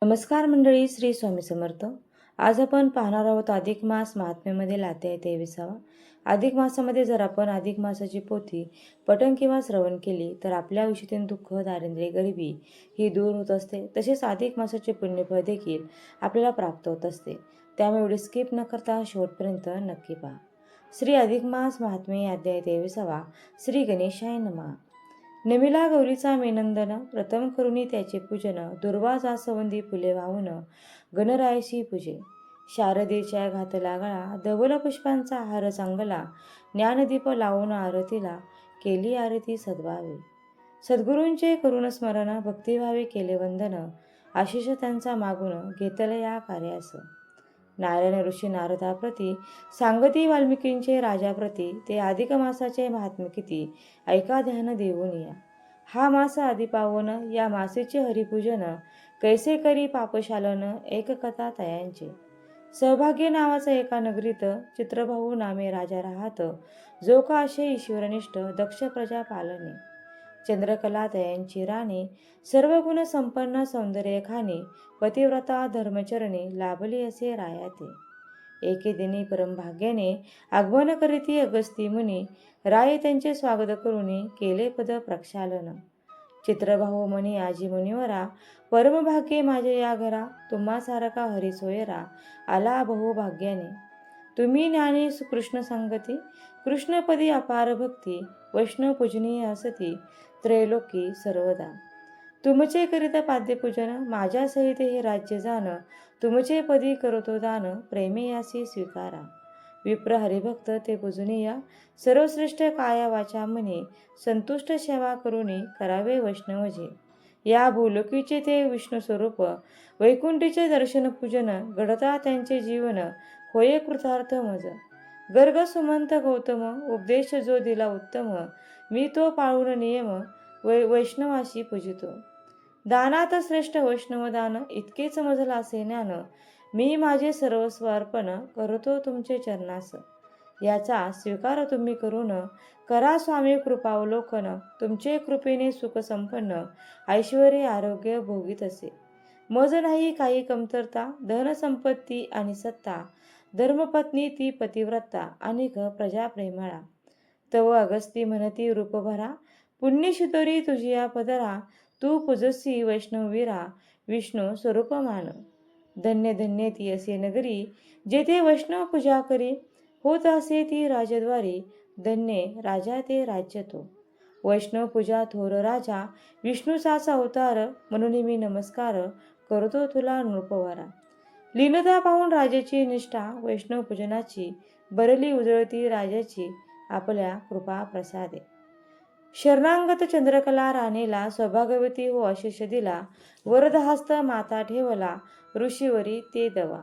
नमस्कार मंडळी, श्री स्वामी समर्थ. आज आपण पाहणार आहोत अधिक मास महात्म्यामधील अध्याय 23. अधिक मासामध्ये जर आपण अधिक मासाची पोथी पठण किंवा श्रवण केली तर आपल्या आयुष्यातील दुःख, दारिद्र्य, गरिबी ही दूर होत असते. तसेच अधिक मासाचे पुण्यफळ देखील आपल्याला प्राप्त होत असते. त्यामुळे व्हिडिओ स्किप न करता शेवटपर्यंत नक्की पहा. श्री अधिक मास महात्म्य अध्याय 23. श्री गणेशाय नमः. नमिला गौरीचा मेनंदन प्रथम करुणी त्याचे पूजन, दुर्वा जासवंदी फुले वाहून गणरायाशी पूजे. शारदेच्या घातला गळा, धवल पुष्पांचा हार चांगला, ज्ञानदीप लावून आरतीला केली आरती सद्भावे. सद्गुरूंचे करुण स्मरण, भक्तिभावे केले वंदन, आशिष त्यांचा मागून घेतल या कार्यास. नारायण ऋषी नारदाप्रती सांगती वाल्मिकींचे राजाप्रती, ते अधिक मासाचे महात्म्य किती ऐका ध्यान देऊन या. हा मास आदिपावन, या मासेचे हरिपूजन, कैसे करी पापशालन एक कथा तयांचे. सौभाग्य नावाचा एका नगरीत चित्रभाऊ नामे राजा राहत, जो का असे ईश्वरनिष्ठ, दक्ष प्रजा पालने. चंद्रकला तयांची राणी, सर्व गुण संपन्न सौंदर्य खाणी, पतिव्रता धर्मचरणी लाभली असे रायाते. एके दिनी परमभाग्याने आगमन करीती अगस्ती मुनी, राय त्यांचे स्वागत करुनी केले पद प्रक्षालन. चित्रभाऊ म्हणी आजी मुनिवरा, परमभाग्ये माझ्या या घरा, तुम्हा सारखा हरी सोयरा आला बहुभाग्याने. तुम्ही ज्ञानी कृष्ण संगती, कृष्णपदी अपार भक्ती, वैष्णव पूजनीय असती त्रैलोकी सर्वदा. तुमचे करीत पाद्यपूजन, माझ्या सहित हे राज्य जाण, तुमचे पदी करतो दान, प्रेमे यासी स्वीकारा. विप्र हरिभक्त ते पूजनीय, सर्वश्रेष्ठ काया वाचा मनी, संतुष्ट सेवा करुणी करावे वैष्णवजे. या भूलोकीचे ते विष्णू स्वरूप, वैकुंठीचे दर्शन पूजन, घडता त्यांचे जीवन होय कृतार्थ मज. गर्ग सुमंत गौतम, उपदेश जो दिला उत्तम, मी तो पाळून नियम वैष्णवाशी पूजितो. दानात श्रेष्ठ वैष्णव दान, इतकेच मजल असे ज्ञान, मी माझे सर्वस्व अर्पण करतो तुमचे चरणास. याचा स्वीकार तुम्ही करून करा स्वामी कृपावलोकन, तुमचे कृपेने सुख संपन्न, ऐश्वर्य आरोग्य भोगीत असे. मज नाही काही कमतरता, धन संपत्ती आणि सत्ता, धर्मपत्नी ती पतिव्रता, अनेक प्रजा प्रेमळा. तव अगस्ती म्हणती रूपभरा, पुण्यशितोरी तुझी या पदरा, तू पूजसी वैष्णवीरा, विष्णू स्वरूप मान. धन्य धन्य ती असे नगरी, जेथे वैष्णव पूजा करी, होत असे ती राजद्वारी, धन्य राजा ते राज्य तो. वैष्णव पूजा थोर राजा, विष्णूचाच अवतार, म्हणून मी नमस्कार करतो तुला नृपवरा. लीनता पाहून राजाची निष्ठा, वैष्णव पूजनाची बरली उजळती राजाची, आपल्या कृपा प्रसादे. शरणांगत चंद्रकला राणीला, सौभाग्यवती हो आशिष दिला, वरदहस्त माता ठेवला, ऋषीवरी ते दवा.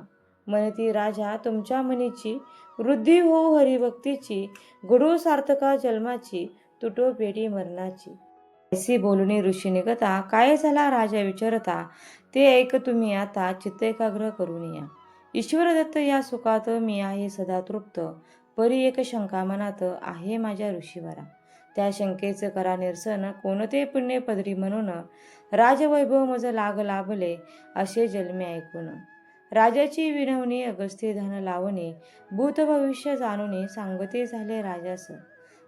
म्हणती राजा तुमच्या मनीची, वृद्धी हो हरिभक्तीची, घडो सार्थका जन्माची, तुटो पेटी मरणाची. ऐसी बोलणी ऋषीने कथा, काय झाला राजा विचारता, ते ऐक तुम्ही आता चित्त एकाग्र करून या. ईश्वर दत्त या सुखात मी आहे सदा तृप्त, परी एक शंका मनात आहे माझ्या ऋषीवरा. त्या शंकेचं करा निरसन, कोणते पुण्य पदरी म्हणून, राजवैभव मज लाग लाभले असे जन्मे ऐकून. राजाची विनवणी अगस्ती धन लावणी, भूत भविष्य जाणून सांगते झाले राजास.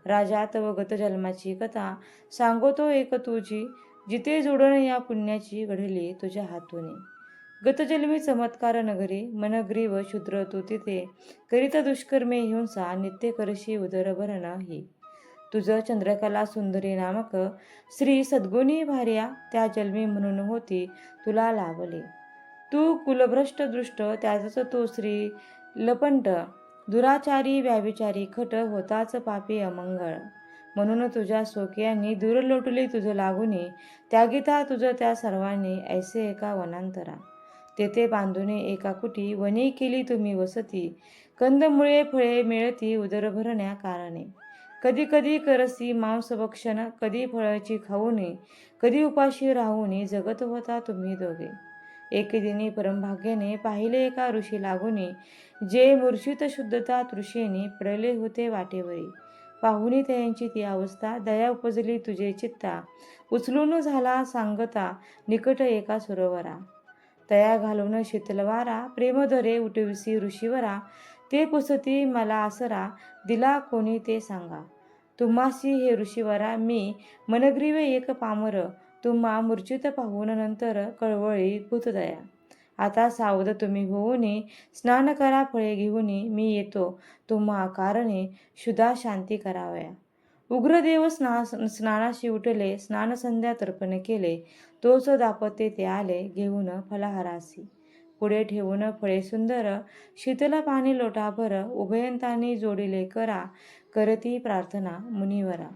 राजा तव गत जन्माची कथा सांगतो एक तुझी, जिथे जोडण या पुण्याची घडली तुझ्या हातून. गतजन्मी चमत्कार नगरी, मनग्रीव शूद्र तू तिथे, करीत दुष्कर्मे हिंसा, नित्य करशी उदरभरण ही. तुझं चंद्रकला सुंदरी नामक, श्री सद्गुणी भार्या, त्या जन्मी म्हणून होती तुला लाभले. तू कुलभ्रष्ट दृष्ट, त्याच तो श्री लपंट, दुराचारी व्याविचारी खट, होताच पापी अमंगळ. म्हणून तुझ्या सोकियांनी दूर लोटली तुझं लागुनी, त्यागिता तुझं त्या सर्वांनी ऐसे एका वनांतरा. तेथे बांधून एका कुटी, वनी केली तुम्ही वसती, कंदमुळे फळे मिळती उदरभरण्या कारणे. कधी कधी करसी मांस भक्षण, कधी फळाची खाऊनी, कधी उपाशी राहूनी, जगत होता तुम्ही दोघे. एके दिनी परमभाग्याने पाहिले एका ऋषी लागुनी, जे मूर्छित शुद्धता तृषेनी पडले होते वाटेवरी. पाहुनी त्यांची ती अवस्था, दया उपजली तुझे चित्ता, उचलून झाला सांगता निकट एका सरोवरा. तया घालून शीतलवारा, प्रेमधरे उठविसी ऋषीवरा, ते पुसती मला आसरा, दिला कोणी ते सांगा. तुम्हासी हे ऋषीवरा मी मनग्रीव एक पामर, तुम्हा मूर्छित पाहून नंतर कळवळी भूतदया. आता सावध तुम्ही होऊनी, स्नान करा फळे घेऊनी, मी येतो तुम्हा कारणे, शुद्धा शांती करावया. उग्रदेव स्नानाशी उठले, स्नानसंध्या तर्पण केले, तोच दापत्य ते आले, घेऊन फलाहारासी. पुढे ठेवून फळे सुंदर, शीतल पाणी लोटाभर, उभयंतांनी जोडिले करा, करती प्रार्थना मुनिवरा.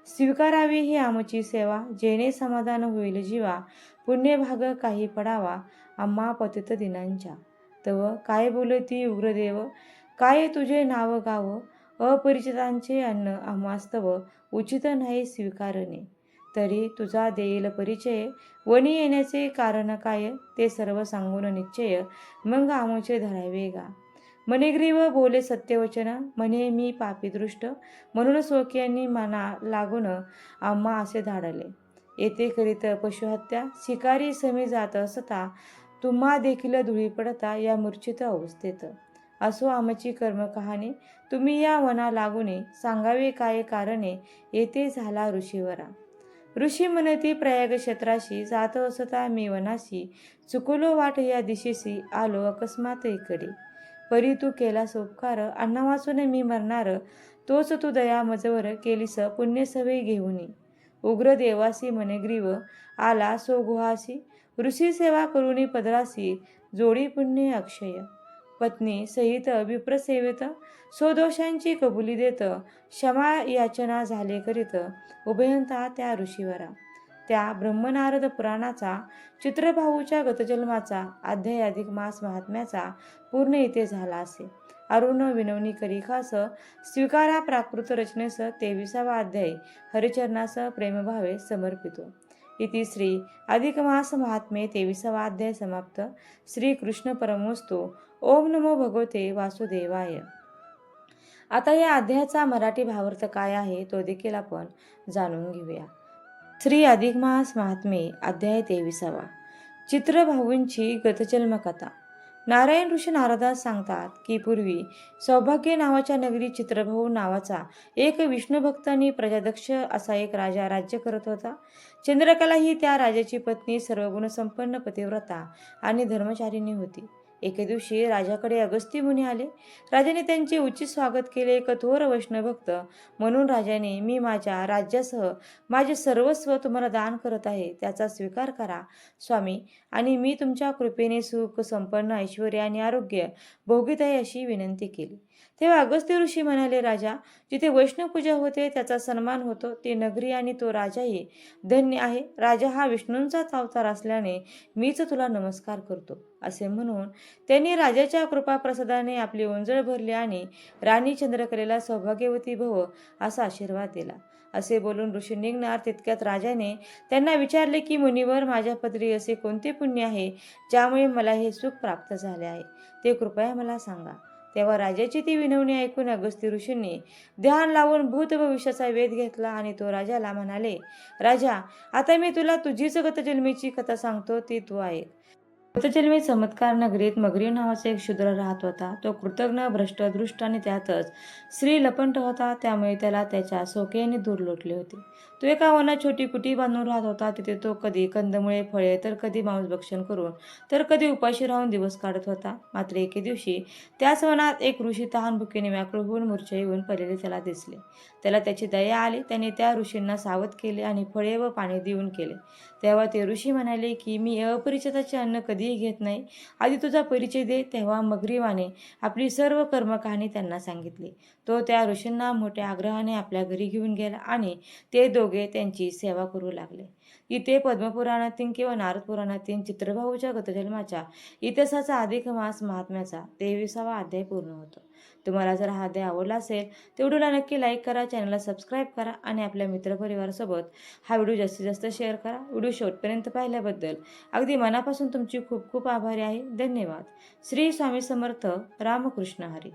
स्वीकारावी ही आमची सेवा, जेणे समाधान होईल जीवा, पुण्यभाग काही पडावा, आम्हा पतित दिनांच्या. तव काय बोलती उग्रदेव, काय तुझे नाव गाव, अपरिचितांचे अन्न आम्हास्तव, उचित नाही स्वीकारणे. तरी तुझा देईल परिचय, वनी येण्याचे कारण काय, ते सर्व सांगून निश्चय, मग आमचे धरावे गा. मनेग्रीव बोले सत्यवचन, म्हणे मी पापी दृष्ट, म्हणून स्वकीयांनी मना लागून आम्हा असे धाडले. येथे करीत पशुहत्या, शिकारी समी जात असता, तुम्हा देखील धुळी पडता या मूर्छित अवस्थेत. असो आमची कर्म कहाणी, तुम्ही या वना लागुने, सांगावे काय कारणे, येथे झाला ऋषीवरा. ऋषी म्हणती प्रयाग क्षेत्राशी, जात असता मी वनाशी, चुकलो वाट या दिशेशी, आलो अकस्मात इकडे. परी तू केलास उपकार, अन्न वाचून मी मरणार, तोच तू दया मजवर केलीस पुण्य सवे घेऊनी. उग्र देवासी मनेग्रीव आला सो गुहासी, ऋषी सेवा करुणी पदरासी, जोडी पुण्य अक्षय. पत्नी सहित विप्रसेवेत, स्वदोषांची कबुली देत, क्षमा याचना झाले करीत, उभयंता त्या ऋषीवरा. त्या ब्रह्मनारद पुराणाचा, चित्रभाऊच्या गतजन्माचा, अध्याय अधिक मास महात्म्याचा पूर्ण इथे झाला असे. अरुण विनवणी करी खास, स्वीकारा प्राकृत रचनेस 23वा अध्याय, हरिचरणास प्रेमभावे समर्पितो. इति श्री अधिक मास महात्म्ये 23वा अध्याय समाप्त. श्री कृष्ण परमोस्तु. ओम नमो भगवते वासुदेवाय. आता या अध्यायाचा मराठी भावार्थ काय आहे तो देखील आपण जाणून घेऊया. श्री अधिक मास महात्म्ये अध्याय 23वा. चित्रभाऊंची गतजन्म कथा. नारायण ऋषी नारदास सांगतात की पूर्वी सौभाग्य नावाच्या नगरी चित्रभाऊ नावाचा एक विष्णुभक्त आणि प्रजादक्ष असा एक राजा राज्य करत होता. चंद्रकला ही त्या राजाची पत्नी सर्वगुण संपन्न पतिव्रता आणि धर्मचारिणी होती. एके दिवशी राजाकडे अगस्ती मुनी आले. राजाने त्यांचे उचित स्वागत केले. कठोर वैष्णवभक्त म्हणून राजाने, मी माझ्या राज्यासह माझे सर्वस्व तुम्हाला दान करत आहे, त्याचा स्वीकार करा स्वामी, आणि मी तुमच्या कृपेने सुख संपन्न ऐश्वर्य आणि आरोग्य भोगीत आहे अशी विनंती केली. तेव्हा अगस्त्य ऋषी म्हणाले, राजा, जिथे वैष्णवपूजा होते त्याचा सन्मान होतो ती नगरी आणि तो राजाही धन्य आहे. राजा हा विष्णूंचाच अवतार असल्याने मीच तुला नमस्कार करतो. असे म्हणून त्यांनी राजाच्या कृपाप्रसादाने आपली ओंजळ भरली आणि राणी चंद्रकलेला सौभाग्यवती भव असा आशीर्वाद दिला. असे बोलून ऋषी निघणार तितक्यात राजाने त्यांना विचारले की मुनिवर, माझ्या पदरी असे कोणते पुण्य आहे ज्यामुळे मला हे सुख प्राप्त झाले आहे, ते कृपया मला सांगा. तेव्हा राजाची ती विनवणी ऐकून अगस्त्य ऋषींनी ध्यान लावून भूत भविष्याचा वेध घेतला आणि तो राजाला म्हणाले, राजा, आता मी तुला तुझीच गतजन्मीची कथा सांगतो, ती तू ऐक. गतजन्मी चमत्कार नगरीत मगरी नावाचा एक शूद्र राहत होता. तो कृतज्ञ, भ्रष्ट, दृष्ट आणि त्यातच स्त्री लपंट होता. त्यामुळे त्याला त्याच्या सोक्याने दूर लोटले होते. तो एका वनात छोटी कुटी बांधून राहत होता. तिथे तो कधी कंदमुळे, फळे, तर कधी मांसभक्षण करून, तर कधी उपाशी राहून दिवस काढत होता. मात्र एके दिवशी त्याच वनात एक ऋषी तहान भुकेने व्याकुळ होऊन मूर्छा येऊन पडलेले त्याला दिसले. त्याला त्याची दया आली. त्याने त्या ऋषींना सावध केले आणि फळे व पाणी देऊन केले. तेव्हा ते ऋषी म्हणाले की मी अपरिचिताचे अन्न कधीही घेत नाही, आधी तुझा परिचय दे. तेव्हा मगरीवाने आपली सर्व कर्मकहाणी त्यांना सांगितली. तो त्या ऋषींना मोठ्या आग्रहाने आपल्या घरी घेऊन गेला आणि ते दोघे त्यांची सेवा करू लागले. इथे पद्मपुराणातील किंवा नारद पुराणातील चित्रभाऊच्या गतजन्माच्या इतिहासाचा अधिक मास महात्म्याचा 23वा अध्याय पूर्ण होतो. तुम्हाला जर हा अध्याय आवडला असेल तर व्हिडिओला नक्की लाईक करा, चॅनलला सबस्क्राईब करा आणि आपल्या मित्रपरिवारासोबत हा व्हिडिओ जास्तीत जास्त शेअर करा. व्हिडिओ शेवटपर्यंत पाहिल्याबद्दल अगदी मनापासून तुमची खूप खूप आभारी आहे. धन्यवाद. श्री स्वामी समर्थ. रामकृष्ण हरी.